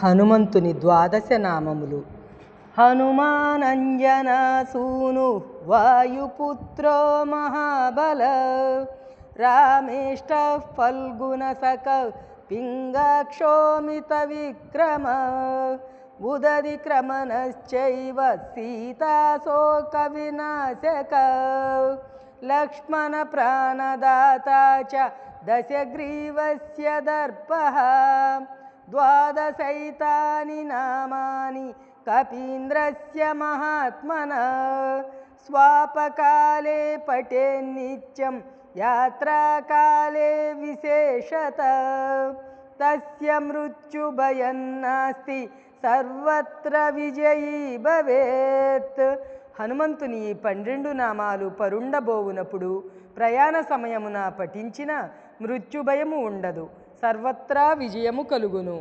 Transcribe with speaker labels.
Speaker 1: హనుమంతుని ద్వాదశ నామములు. హనుమానంజనసూను వాయుపుత్రో మహాబల, రామేష్ట ఫల్గుణసక పింగాక్షోమిత విక్రమ, ఉదది క్రమణశ్చైవ సీతాశోక వినాశక, లక్ష్మణ ప్రాణదాత చ దశగ్రీవస్య దర్పః, ద్వాదశైతాని నామాని కపీంద్రస్య మహాత్మనః, స్వాపకాలే పఠేన్నిత్యం యాత్రాకాలే విశేషతః, తస్య మృత్యుభయం నాస్తి సర్వత్ర విజయీ భవేత్. హనుమంతుని ఈ 12 నామాలు పరుండబోవునప్పుడు ప్రయాణ సమయమున పఠించిన మృత్యుభయము ఉండదు, సర్వత్రా విజయము కలుగును.